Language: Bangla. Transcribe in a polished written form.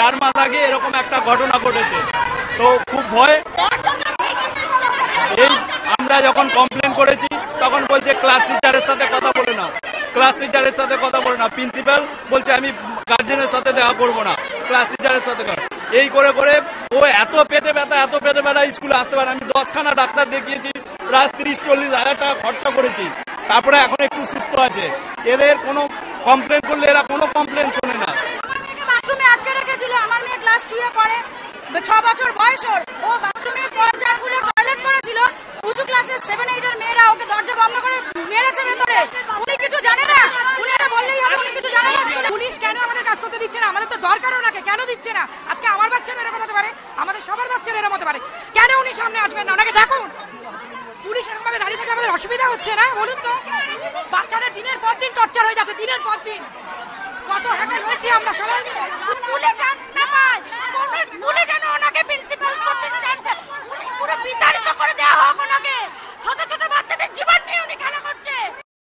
4 মাস আগে এরকম একটা ঘটনা ঘটেছে। তো খুব ভয়। এই আমরা যখন কমপ্লেন করেছি তখন বলছে ক্লাস টিচারের সাথে কথা বলে নাও, ক্লাস টিচারের সাথে কথা বলে না। প্রিন্সিপাল বলছে আমি গার্জেনের সাথে দেখা করবো না, ক্লাস টিচারের সাথে। এই করে করে ও এত পেটে ব্যথা স্কুলে আসতে পারে। আমি 10খানা ডাক্তার দেখিয়েছি, প্রায় 30-40 হাজার টাকা খরচা করেছি, তারপরে এখন একটু সুস্থ আছে। এদের কোনো কমপ্লেন করলে এরা কোনো কমপ্লেন শোনে না। বাথরুমে আটকে রেখেছিল, আমার মেয়ে ক্লাস 2 এ পড়ে, 6 বছর বয়স ওর। ও বাথরুমে দরজা খুলে টয়লেট করেছিল, উঁচু ক্লাসের 7-8 এর মেয়েরা ওকে দরজা বন্ধ করে মেরেছে ভেতরে। উনি কিছু জানে না, উনি এটা বললেই হবে উনি কিছু জানে না। পুলিশ কেন আমাদের কাজ করতে দিচ্ছে না? আমাদের তো দরকারও নাকি, কেন দিচ্ছে না? আজকে আমার বাচ্চারা এরকম হতে পারে, আমাদের সবার বাচ্চারা এরকম হতে পারে, কেন উনি সামনে আসবেন না? ওনাকে ডাকুন। পুলিশ এরকম ভাবে দাঁড়িয়ে থেকে আমাদের অসুবিধা হচ্ছে না? বলুন তো, বাচ্চাদের দিনের পর দিন টর্চার হয়ে যাচ্ছে, দিনের পর দিন। কত হ্যাকার হয়েছি আমরা সবাই, স্কুলে চান্স না পাই, কোন স্কুলে যেন